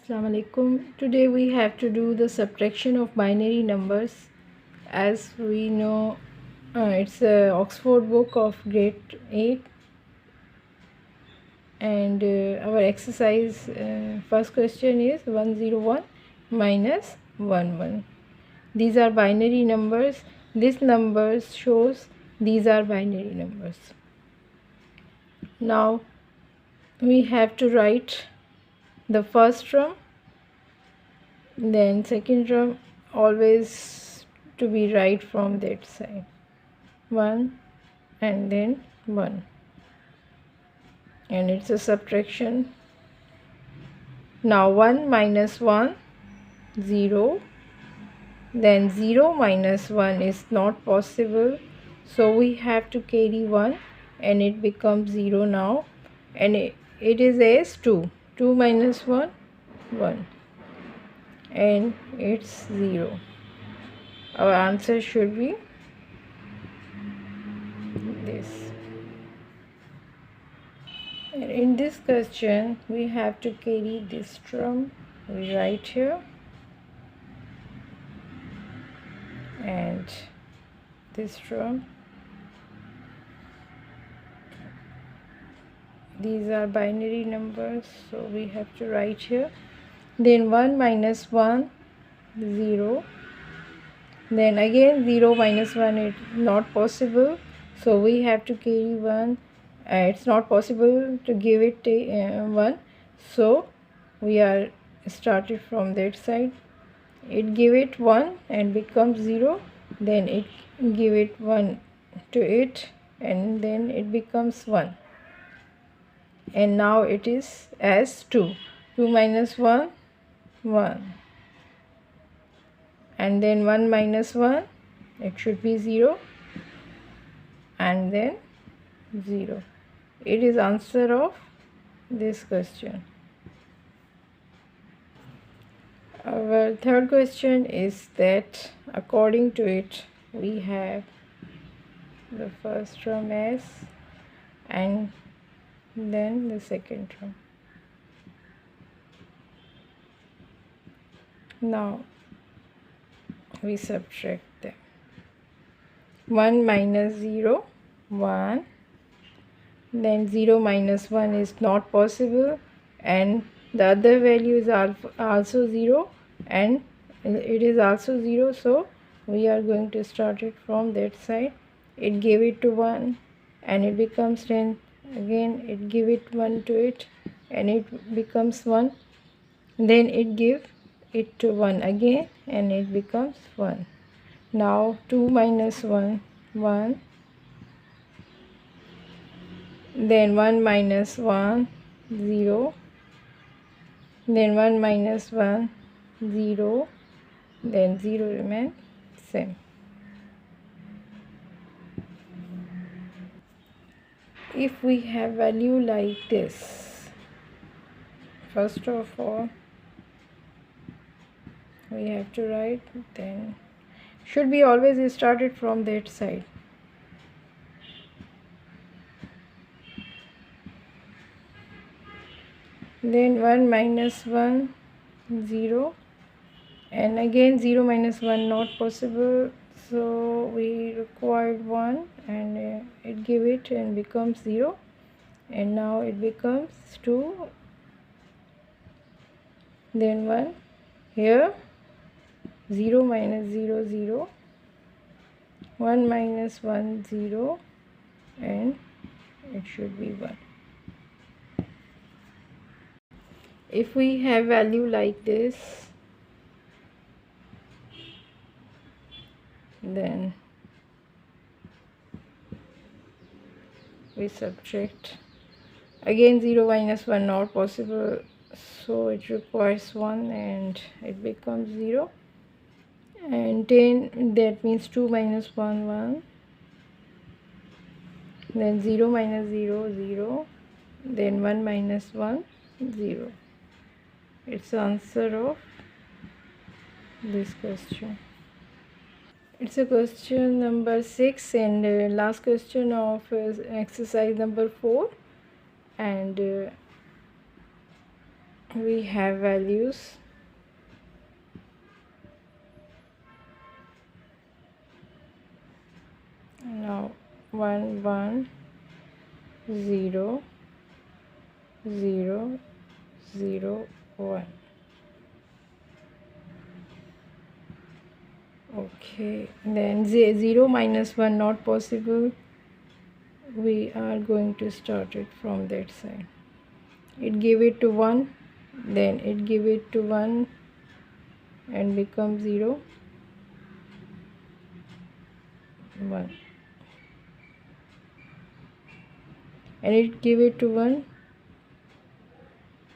Assalamu alaikum. Today we have to do the subtraction of binary numbers. As we know, it's a Oxford book of grade 8, and our exercise first question is 101 minus 11. These are binary numbers. This numbers shows these are binary numbers. Now we have to write the first term, then second term, always to be right from that side, 1 and then 1, and it's a subtraction. Now 1 minus 1, 0, then 0 minus 1 is not possible, so we have to carry 1 and it becomes 0 now, and it is as 2 minus 1, 1, and it's 0. Our answer should be this. And in this question we have to carry this term. We write here, and this term. These are binary numbers, so we have to write here. Then 1 minus 1, 0. Then again 0 minus 1 is not possible, so we have to carry 1. It's not possible to give it 1, so we are started from that side. It give it 1 and becomes 0, then it give it 1 to it, and then it becomes 1, and now it is as 2 minus 1, 1, and then 1 minus 1, it should be 0, and then 0. It is answer of this question. Our third question is that according to it we have the first term as, and then the second term. Now we subtract them. 1 minus 0, 1, then 0 minus 1 is not possible, and the other value is also 0, and it is also 0, so we are going to start it from that side. It gave it to 1 and it becomes 10, again it give it 1 to it and it becomes 1, then it give it to 1 again and it becomes 1. Now 2 minus 1, 1, then 1 minus 1, 0, then 1 minus 1, 0, then 0 remains same. If we have value like this, first of all we have to write, then should be always started from that side. Then 1 minus 1, 0, and again 0 minus 1 not possible, so we required 1 and it give it and becomes 0, and now it becomes 2, then 1, here 0 minus 0, 0, 1 minus 1, 0, and it should be 1. If we have value like this, then we subtract. Again 0 minus 1 not possible, so it requires 1 and it becomes 0, and 10, that means 2 minus 1, 1, then 0 minus 0, 0, then 1 minus 1, 0. It's the answer of this question. It's a question number 6 and last question of exercise number 4, and we have values. Now 1 1 0 0 0 1. Okay, then 0 minus 1 not possible. We are going to start it from that side. It give it to 1, then it give it to 1 and become 0 1, and it give it to 1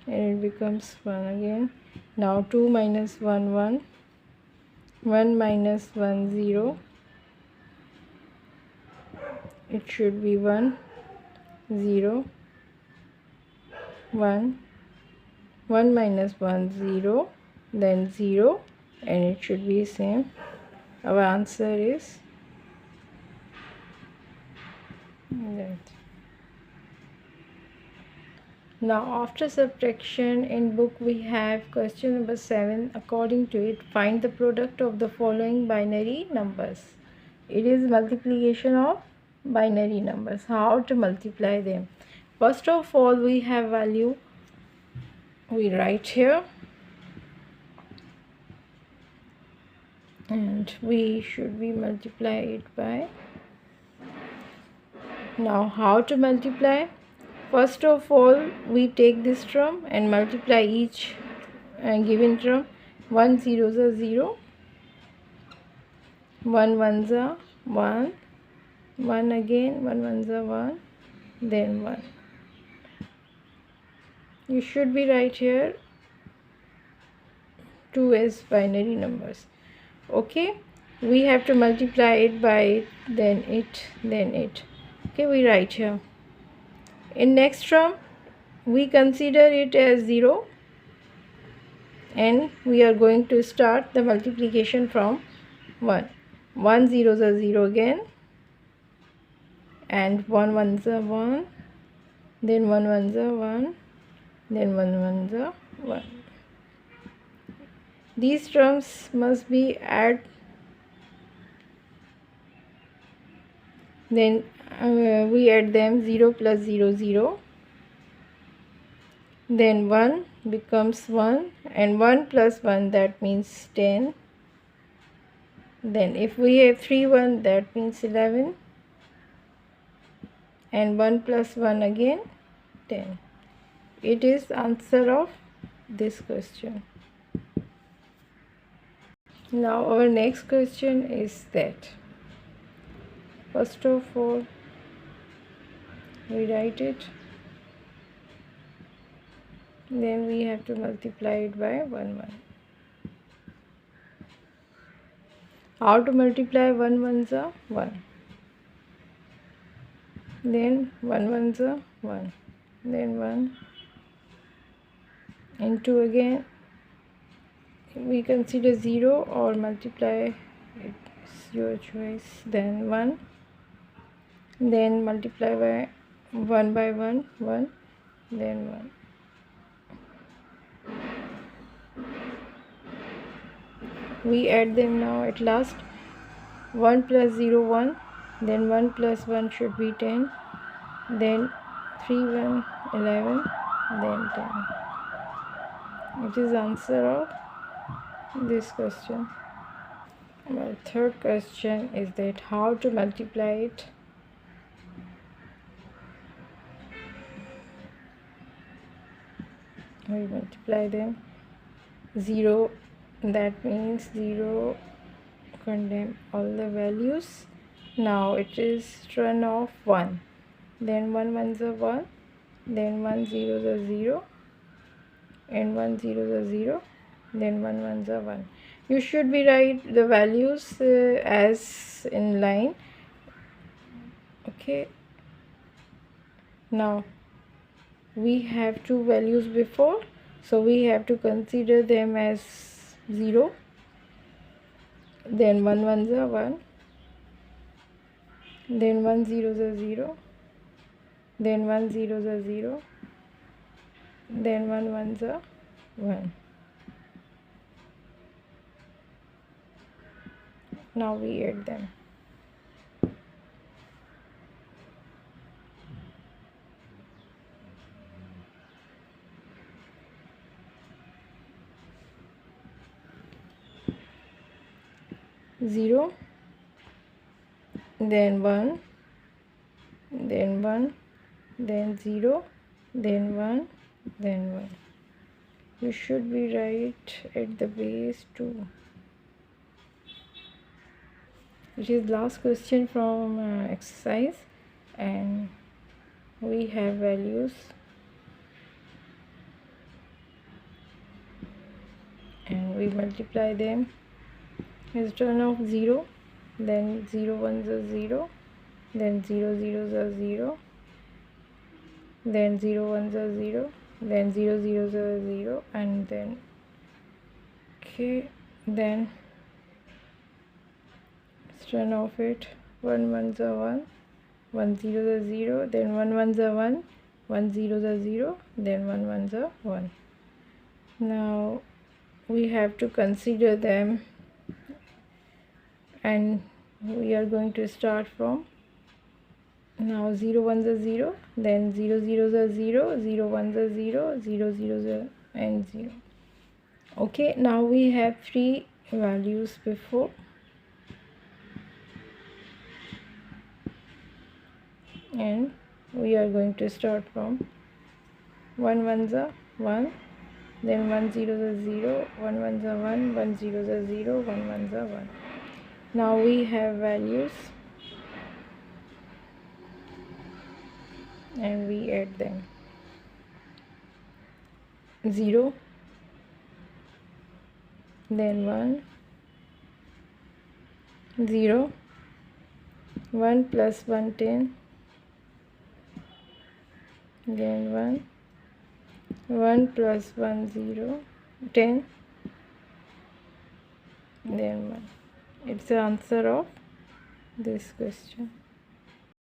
and it becomes 1 again. Now 2 minus 1 1, 1 minus 1 0, it should be 1 0 1, 1 minus 1 0, then 0, and it should be same. Our answer is that. Now after subtraction in book we have question number 7. According to it, find the product of the following binary numbers. It is multiplication of binary numbers. How to multiply them? First of all, we have value. We write here and we should be multiply it by. Now how to multiply? First of all, we take this term and multiply each given term. 1 zeros are 0, 1 ones are 1, 1 again, 1 ones are 1, then 1. You should be right here 2 as binary numbers. Okay, we have to multiply it by it, then it, then it. Okay, we write here. In next term, we consider it as 0 and we are going to start the multiplication from 1. 1 zeros are 0 again, and 1 ones are 1, then 1 ones are 1, then 1 ones are 1. These terms must be add, then we add them. 0 plus 0 0, then 1 becomes 1, and 1 plus 1, that means 10. Then if we have 3 1, that means 11, and 1 plus 1 again 10. It is answer of this question. Now our next question is that, first of all, we write it, then we have to multiply it by 1 1. How to multiply? 1 ones are 1, then 1 ones are 1, then 1, and 2 again. We consider 0 or multiply, it's your choice. Then 1, then multiply by 1 by 1 1, then 1. We add them now at last. 1 plus 0 1, then 1 plus 1 should be 10, then 3 1 11, then 10. It is answer of this question. Well, third question is that how to multiply it. We multiply them. 0, that means 0 condemn all the values. Now it is turn of 1, then 1 ones are 1, then 1 zeros are 0, and 1 zeros are 0, then 1 ones are 1. You should be write the values as in line. Okay, now we have two values before, so we have to consider them as 0, then 1 ones are 1, then 1 zeros are 0, then 1 zeros are 0, then 1 ones are 1. Now we add them. Zero, then 1, then 1, then 0, then 1, then 1. You should be right at the base too. It is last question from exercise, and we have values, and we multiply them. Is turn off 0, then 0 ones are 0, then 0 zeros are 0, then 0 ones are 0, then 0 zeros are 0, and then okay, then turn off it. 1 ones are 1, 1 zeros are 0, then 1 ones are 1, 1 zeros are 0, then 1 ones are 1. Now we have to consider them, and we are going to start from now 0 ones are 0, then 0 zeros are 0, 0 ones are 0, 0 zeros are and 0. Okay, now we have 3 values before, and we are going to start from 1 ones are 1, then 1 zeros are 0, 1 ones are 1, 1 zeros are 0, 1 ones are 1. Now we have values, and we add them. 0, then 1, 0, 1 plus 1 10, then 1, 1 plus 1 0, 10, then 1. It's the answer of this question.